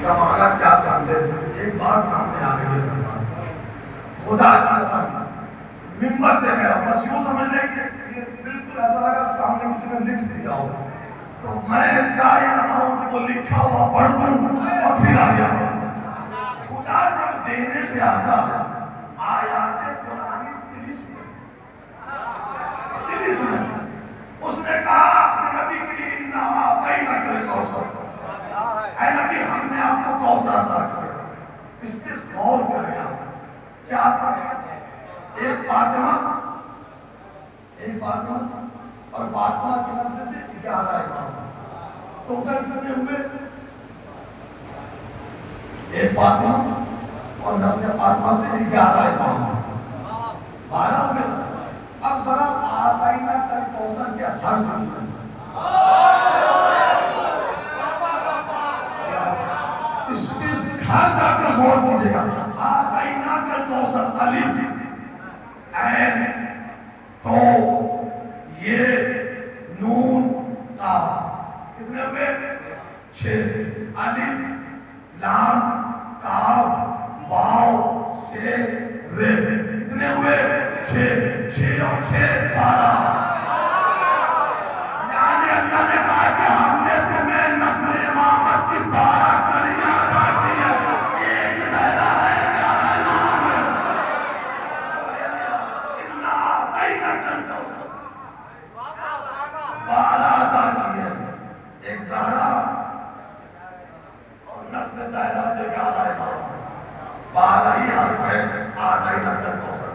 زمانہ کیا سمجھے؟ ایک بات سامنے آ گئی ہے سلمان، خدا کی قسم ممبر پہ میرا بس یوں سمجھ لیں کہ یہ بالکل ایسا لگا سامنے کسی نے لکھ دیا ہو، تو میں چاہ رہا ہوں کہ وہ لکھا ہوا پڑھ دوں اور پھر آ گیا۔ خدا جب دینے پہ آتا آیات قرآنی تلیس میں اس نے کہا اپنے نبی کے لیے اِنَّا أَعْطَيْنَاكَ الْكَوْثَرَ، اے نبی ہم نے آپ کو کوثر عطا کیا۔ اس پہ غور کریں آپ کیا عطا کیا؟ ایک فاطمہ اور فاطمہ کی نسل سے 11 امام، ٹوٹل کتنے ہوئے؟ ایک فاطمہ اور نسل فاطمہ سے 11 امام، 12 ہوئے۔ اب ذرا آتیناک الکوثر کے ہر جملے اس پہ گھر جا کر غور کیجیے گا۔ آتیناک الکوثر، الف عین تو یہ نون قاف، کتنے ہوئے؟ 6، الف لام کاف واو سے رے، کتنے ہوئے؟ 6 اور 6 12۔ یعنی اللہ نے کہا کہ ہم نے تمہیں نسل امامت کی 12 کڑیاں عطا کی ہیں، ایک زہرا ہے 11 امام ہے۔ اِنَّا أَعْطَيْنَاكَ الْكَوْثَرَ، 12 عطا کی ہے، ایک زہرا اور نسل زہرا سے 11 امام ہے، 12 ہی حرف ہے آتیناک الکوثر۔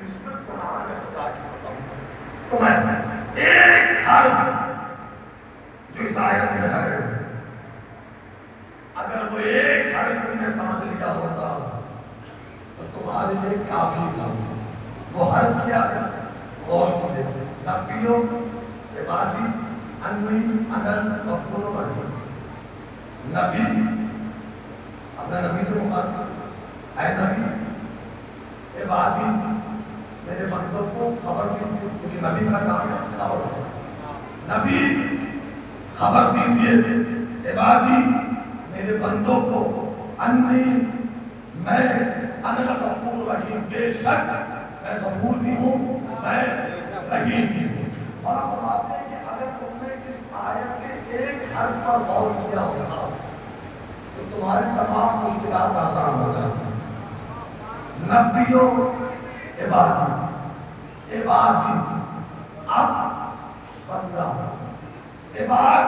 اس میں قرآن ہے، خدا کی قسم تمہیں ایک حرف جو اس آیت میں ہے، اگر وہ ایک حرف تم نے سمجھ لیا ہوتا تو تمہارے لیے کافی تھا۔ وہ حرف کیا ہے؟ غور کیجیے۔ نبیوں عبادی انی انا الغفور الرحیم، نبی اپنے نبی سے مخاطب، اے نبی عبادی میرے بندوں کو خبر دیجیے، کیونکہ نبی کا کام ہے خبر دینا۔ نبی خبر دیجیے عبادی میرے بندوں کو، انی میں انا الغفور الرحیم، بے شک میں غفور بھی ہوں میں رحیم بھی ہوں۔ اور آپ فرماتے ہیں کہ اگر تم نے اس آیت کے ایک حرف پر غور کیا ہوتا تو تمہاری تمام مشکلات آسان ہو جاتی۔ نبیوں عبادی، عبادی اب بندہ، عباد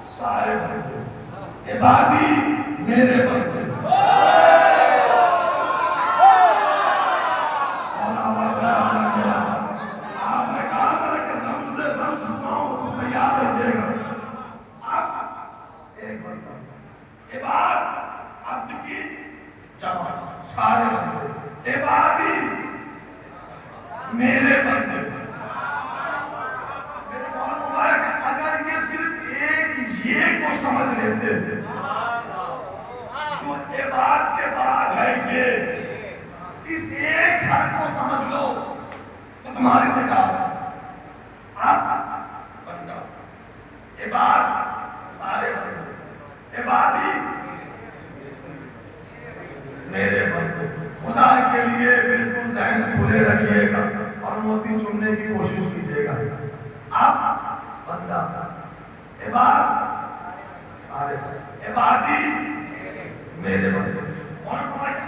سارے بندے، عبادی میرے بندے۔ آپ نے کہا تھا کہ رمز سناؤں تو تیار رہیے گا۔ اب ایک بندہ، عباد عبد کی جمع، سارے بندے، عبادی میرے بندے۔ میرے مولانا مبارک اگر یہ صرف ایک یہ کو سمجھ لیتے جو عباد کے بعد ہے، یہ اس ایک حرف کو سمجھ لو تو تمہاری نجات۔ اب بندہ، عباد سارے بندے، عبادی میرے بندے۔ خدا کے لیے بالکل ذہن کھلے رکھیے گا اور موتی چننے کی کوشش کیجیے گا۔ اب بندہ، عباد سارے بندے، عبادی میرے بندے۔ اور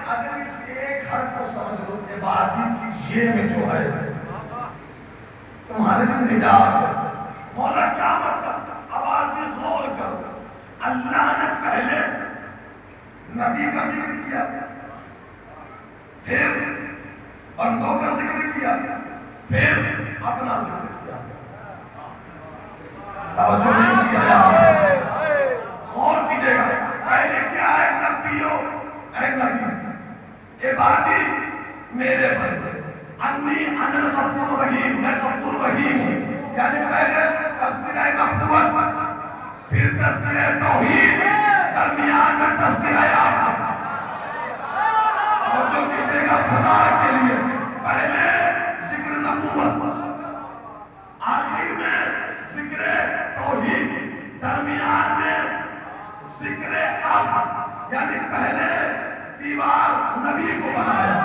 اگر اس ایک حرف کو سمجھ لو عبادی کی یہ میں جو ہے تمہارے لیے نجات ہے۔ مولا کیا مطلب؟ آواز میں غور کرو، اللہ نے پہلے نبی کا ذکر کیا، پھر بندوں کا ذکر کیا، پھر اپنا ذکر کیا۔ توجہ نہیں کیا ہے آپ، غور کیجئے گا۔ پہلے کیا ہے؟ نبیوں، اے نبی، عبادی میرے بندے، انی انا الغفور الرحیم، میں غفور رحیم ہوں۔ یعنی پہلے تذکرہ نبوت، پھر تذکرہ توحید، درمیان میں تذکرہ آپ۔ اور جو کہتے گا خدا کے لیے پہلے ذکر نبوت، آخر میں ذکر توحید، درمیان میں ذکر یعنی پہلے دیوار نبی کو بنایا،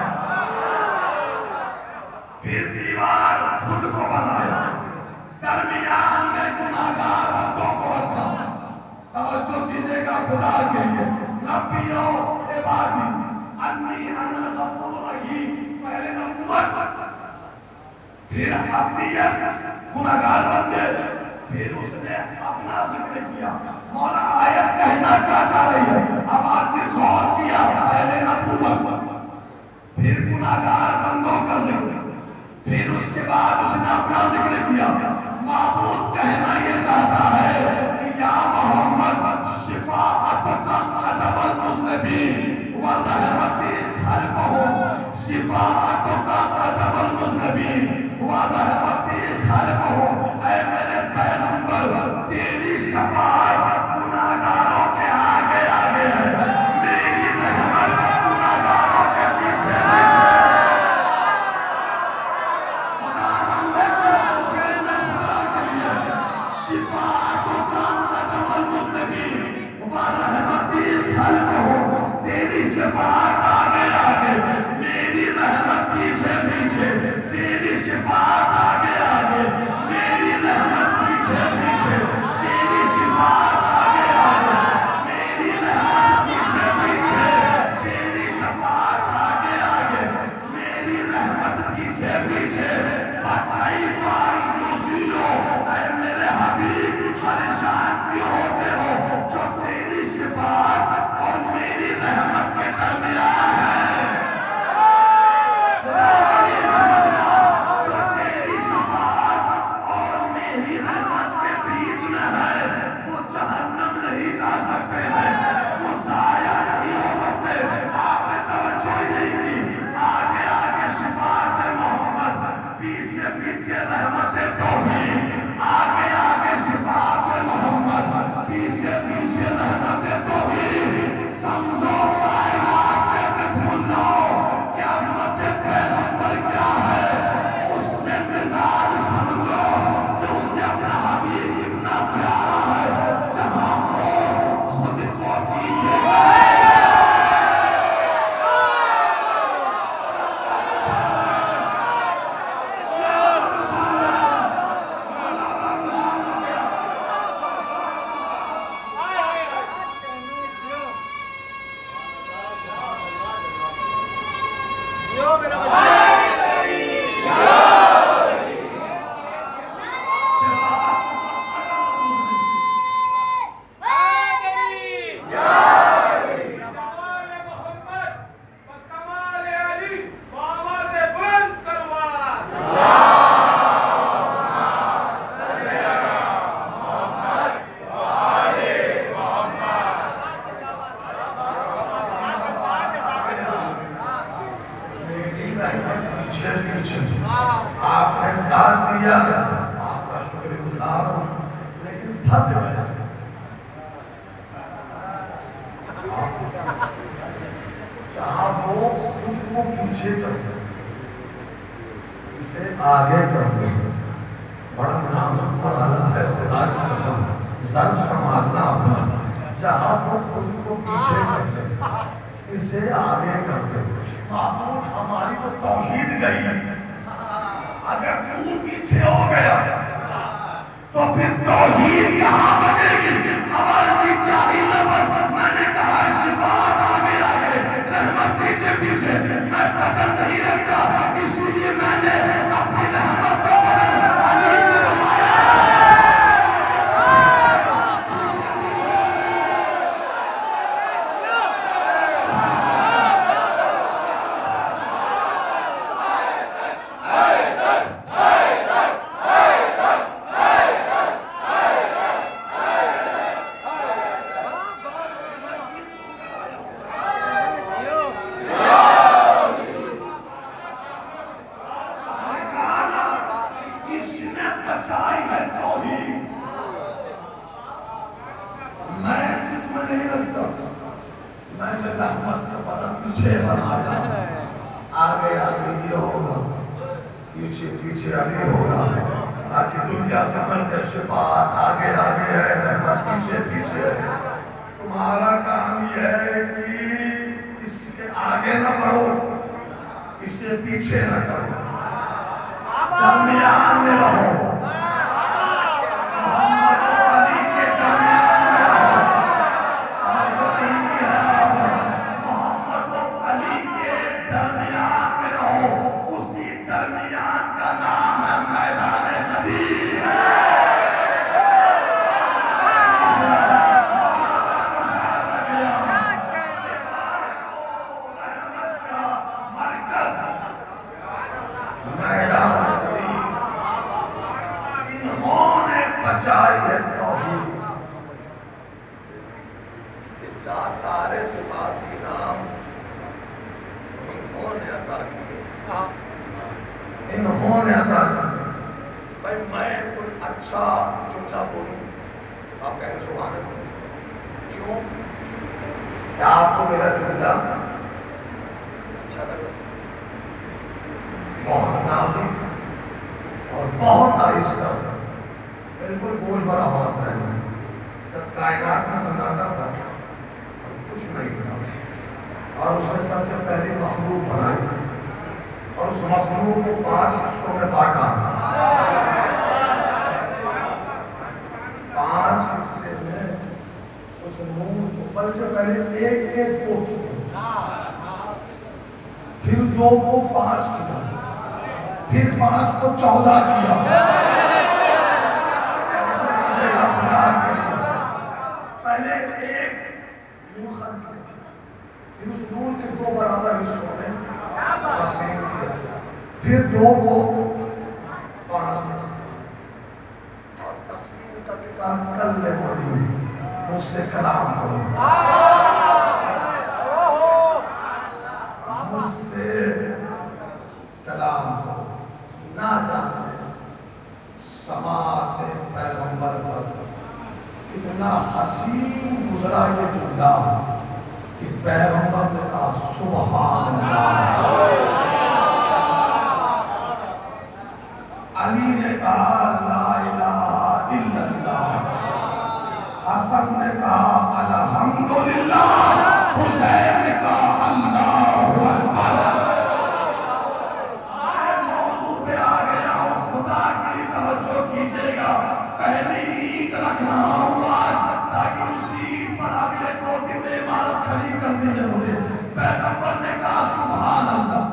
پھر دیوار خود کو بنایا، درمیان میں گناہگار بندوں کو رکھا۔ توجہ کیجیے گا خدا کے لیے، نبیوں عبادی انی انا الغفور الرحیم، پہلے نبوت، پھر عبدیت، گناہگار بندے، پھر اس نے اپنا ذکر کیا۔ مولا آیت کہنا کیا چاہ رہی ہے؟ آواز نے غور کیا، پہلے نبوت، پھر گناہگار بندوں کا ذکر، پھر اس کے بعد اس نے اپنا ذکر کیا۔ معبود کہنا یہ چاہتا ہے کہ یا محمد شفاعتک قدم المذنبین ورحمتی خلفہم، شفاعتک قدم المذنبین ورحمتی خلفہم، اے میرے پیغمبر تیری شفاعت گناہگاروں کے آگے آگے ہے، میری رحمت گناہگاروں کے پیچھے پیچھے۔ تیری شفاعت آگے آگے، میری رحمت پیچھے پیچھے، تیری شفاعت آگے آگے، میری رحمت پیچھے پیچھے، تیری شفاعت آگے آگے، میری رحمت پیچھے پیچھے، تیری شفاعت آگے آگے، میری رحمت پیچھے پیچھے۔ فَكَيْفَ يُصِيرُ، اے میرے حبیب پریشان کیوں ہوتے ہو؟ جو تیری شفاعت اور میری رحمت کے درمیان ہے، خدا بڑی سمجھنا، جو تیری شفاعت اور میری رحمت کے بیچ میں ہے، وہ جہنم نہیں جا سکتے ہیں، وہ ضائع نہیں ہو سکتے۔ آپ نے توجہ ہی نہیں کی، آگے آگے شفاعت محمد، پیچھے پیچھے رحمت توحید، آگے آگے شفاعت محمد، پیچھے پیچھے رحمت توحید۔ سمجھو کائنات میں بتمنو کہ عظمت پیغمبر کیا ہے، اس سے مزاج سمجھو کہ اسے اپنا حبیب کتنا پیارا ہے، جہاں وہ خود کو پیچھے آپ نے دھیان دیا ہے، آپ کا شکر گزار ہوں، لیکن پھنس گئے۔ جہاں وہ خود کو پیچھے کر دے، اسے آگے کر دے، بڑا نازک مرحلہ ہے، خدا کی قسم ضرب سنبھالنا اپنا۔ جہاں وہ خود کو پیچھے کر دے، اسے آگے کر دے۔ معبود ہماری تو توحید گئی، اگر تو پیچھے ہو گیا تو پھر توحید کہاں بچے گی؟ آواز بھی چاہی لبن، میں نے کہا شفاعت آگے آگے، رحمت پیچھے پیچھے، میں بدل نہیں رکھتا، اسی لیے میں نے اپنی رحمت کو بدل علی کو بنایا۔ آگے آگے یہ ہوگا، پیچھے پیچھے آگے ہوگا، تاکہ دنیا سمجھ جائے شفاعت آگے آگے ہے، رحمت پیچھے پیچھے ہے۔ تمہارا کام سے پیچھے نہ کرو، درمیان میں رہو، محمد و علی کے درمیان میں رہو، جو ان کی ہے محمد و علی کے درمیان میں رہو، اسی درمیان کا نام ہے میدان غدیر۔ بچائی ہے توحید، اس سارے صفات کی نام انہوں نے عطا کیے، انہوں نے عطا کیے۔ بھائی میں کوئی اچھا جملہ بولوں، آپ کہیں گے سبحان اللہ، کیوں؟ کیا آپ کو میرا جملہ اچھا لگا؟ بہت نازک اور بہت آہستہ سے، بالکل گوش بھر آواز رہے، جب کائنات میں سناٹا تھا اور کچھ نہیں تھا، اور اس نے سب سے پہلی مخلوق بنائی اور اس مخلوق کو 5 حصوں میں بانٹا، 5 حصے میں اس نور کو، بلکہ پہلے ایک کے 2 کیے، پھر 2 کو 5 کیا، پھر 5 کو 14 کیا، پہلے ایک نور خلق کیا، پھر اس نور کے 2 برابر حصوں میں تقسیم کیا، پھر 2 کو 5 میں تقسیم، اور تقسیم کر کے کہا کلمنی، مجھ سے کلام کرو، مجھ سے کلام کرو۔ نہ جانتے سماعت پیغمبر پر کتنا حسین گزرا یہ جملہ کہ پیغمبر نے کہا سبحان اللہ، علی نے کہا لا الہ الا اللہ، حسن نے کہا الحمدللہ، حسین نے کہا اللہ اکبر۔ میں موضوع پہ آ گیا ہوں، خدا کی توجہ کیجئے گا، پہلی عید رکھ رہا ہوں آج تاکہ اسی عید پر اگلے 2 دن میں عمارت کھڑی کر دی ہے مجھے۔ پیغمبر نے کہا سبحان اللہ،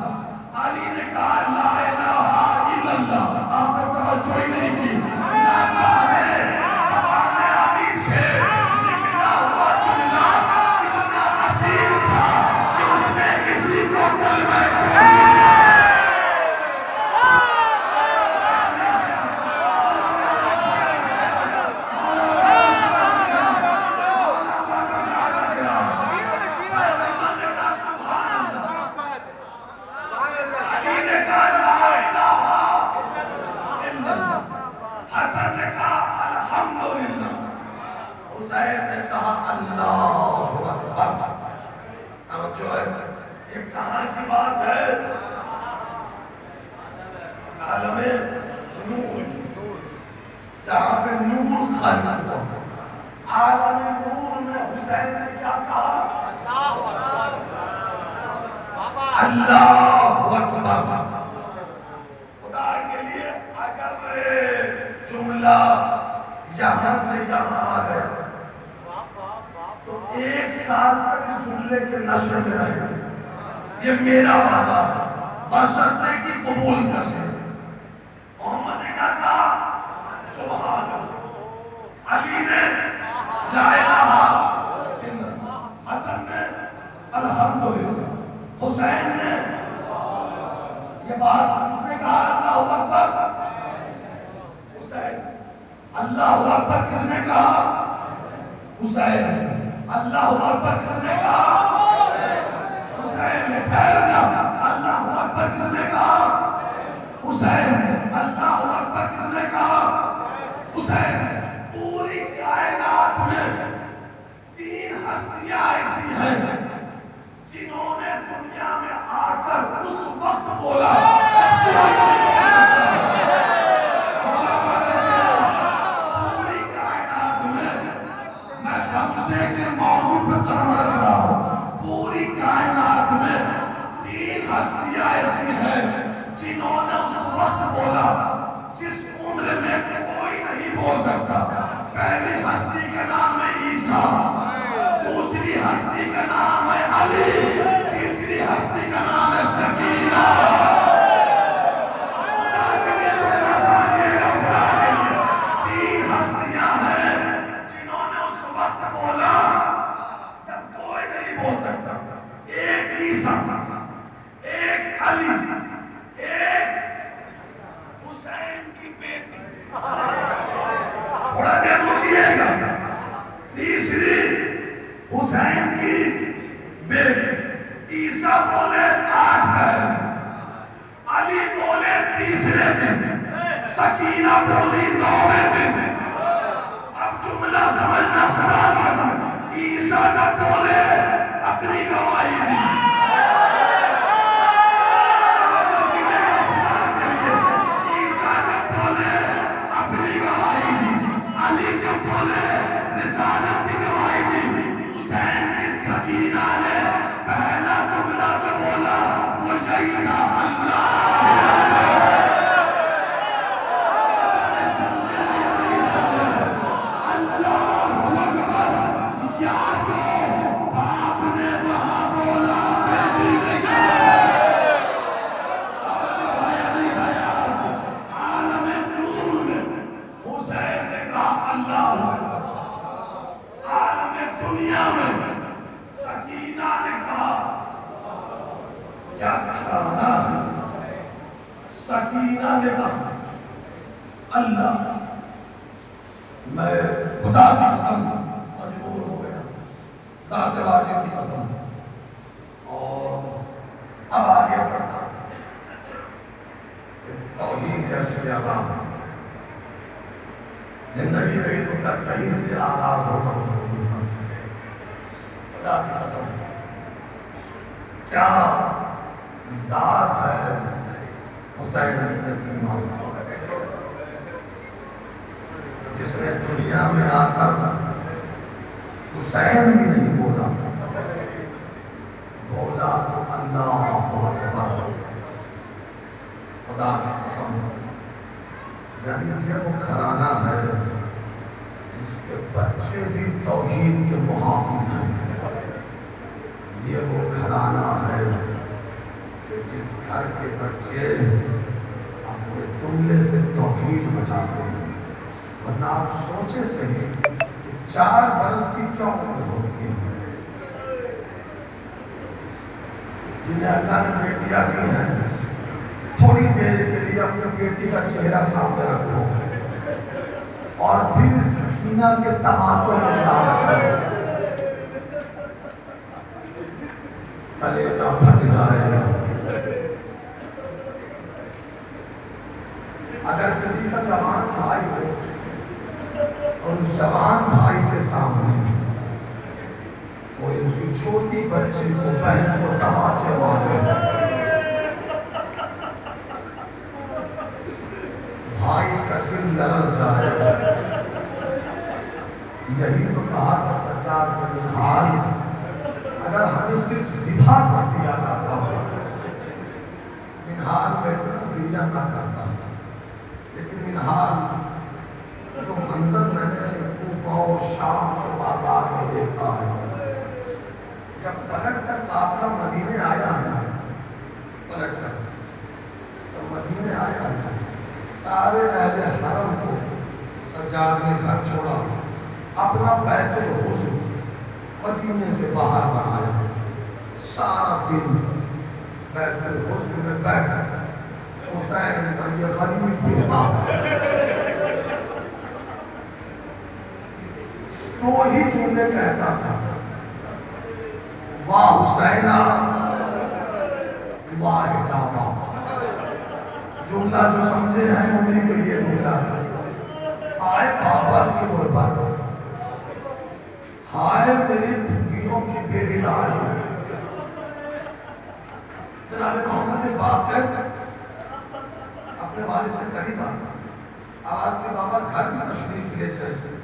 علی نے کہا لا الہ الا اللہ، آپ نے توجہ ہی نہیں کی، نہ جانے زبان علی سے نکلا ہوا جملہ کتنا حسین تھا کہ اس نے کسی کو کلمہ حسن نے کہا الحمدللہ، حسین نے کہا اللہ اکبر۔ اب جو ہے یہ کہاں کی بات ہے؟ عالم نور کی، جہاں پہ نور خلق ہوا، عالم نور میں حسین نے کیا کہا؟ اللہ اکبر۔ خدا کے لیے اگر جملہ یہاں سے یہاں آ گیا تو 1 سال تک اس جملے کے نشر میں رہے، یہ میرا وعدہ ہے، بشرطے کی قبول کر لیں۔ محمد نے کیا کہا؟ سبحان اللہ، علی نے لا الہ الا اللہ، حسن نے الحمدللہ، حسین نے یہ بات کس نے کہا؟ اللہ اکبر۔ حسین اللہ اکبر کس نے کہا؟ حسین اللہ اکبر کس نے کہا؟ حسین نے ٹھہرنا، اللہ اکبر کس نے کہا؟ حسین نے اللہ اکبر کس نے کہا؟ حسین نے۔ پوری کائنات میں 3 ہستیاں ایسی ہیں جنہوں نے دنیا میں آ کر اس وقت بولا پوری کائنات میں خمسے کے موضوع پہ قدم رکھ رہا ہوں، پوری کائنات میں 3 ہستیاں ایسی ہیں جنہوں نے اس وقت بولا جس عمر میں کوئی نہیں بول سکتا. پہلی ہستی کا نام ہے عیسیٰ، دوسری ہستی کا نام ہے علی، تیسری ہستی کا نام ہے سکینہ. تین ہستیاں ہیں جنہوں نے اس وقت بولا جب کوئی نہیں بول سکتا. ایک عیسیٰ، ایک علی، ایک حسین کی بیٹی. تھوڑا دیر رکیے گا. تیسری حسین کی بیٹی. عیسیٰ بولے 8 پہر، علی بولے تیسرے دن، سکینہ بولی 9ویں دن. اب جملہ سمجھنا خدا کی قسم. عیسیٰ جب بولے اپنی گواہی دی. عیسیٰ جب بولے اپنی گواہی دی، علی جب بولے رسالت کی گواہی دی. حسین کی سکینہ نے پہلا جملہ جو بولا وہ یہی تھا، سکینہ نے کہا اللہ، میں خدا کی قسم مجبور ہو گیا، ذات واجب کی قسم. اور اب آگے بڑھنا توحید ایسے عذاب زندگی رہی تو کر کہیں سے آغاز ہوتا خدا کی قسم. کیا ذات ہے حسین یتیم جس نے دنیا میں آ کر حسین بھی نہیں بولا، بولا تو اللہ اکبر. خدا کی قسم، یعنی یہ وہ گھرانہ ہے جس کے بچے بھی توحید کے محافظ ہیں. یہ وہ گھرانہ ہے جس گھر کے بچے اپنے جملے سے توحید بچاتے ہیں. ورنہ آپ سوچے صحیح کہ 4 برس کی کیا عمر ہوتی ہے جنہیں اللہ نے بیٹیاں دی ہیں. تھوڑی دیر کے لیے اپنی بیٹی کا چہرہ سامنے رکھو اور پھر سکینہ کے تماچوں میں یاد کرو، کلیجہ پھٹ جائے گا. اگر کسی کا جوان بھائی ہو اور اس جوان بھائی کے سامنے کوئی اس کی چھوٹی بچی کو بہن کو تماچے مارے، بھائی کا دل لرز جائے. یہی تو کہا کہ سجاد بن منہال اگر ہمیں صرف ذبح کر دیا جاتا ہو، منہال بیٹے کو دیا نہ کرتا. لیکن منہال جو منظر میں نے کوفہ و شام کے بازار میں دیکھا ہے، جب پلٹ کر قافلہ مدینے آیا ہے، پلٹ کر جب مدینے آیا ہے، سارے اہل حرم کو سجاد نے گھر چھوڑا، اپنا بیت العزو مدینے سے باہر بنایا. سارا دن بیت العزو میں بیٹھا حسین کا یہ غریب بیمار تو وہی جملے کہتا تھا، واہ حسینہ واہ جاما. جملہ جو سمجھے ہیں انہیں کو یہ جملہ تھا، ہائے بابا کی غربت، ہائے میری پھپھیوں کی بے دلائی. جناب محمد باقر اپنے والد کے قریب آواز کے بابا گھر بھی تشریف لے چلے.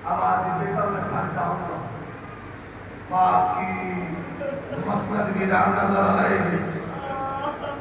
اب آج بیٹا میں گھر جاؤں گا، باپ کی مسند ویران نظر آئے گی،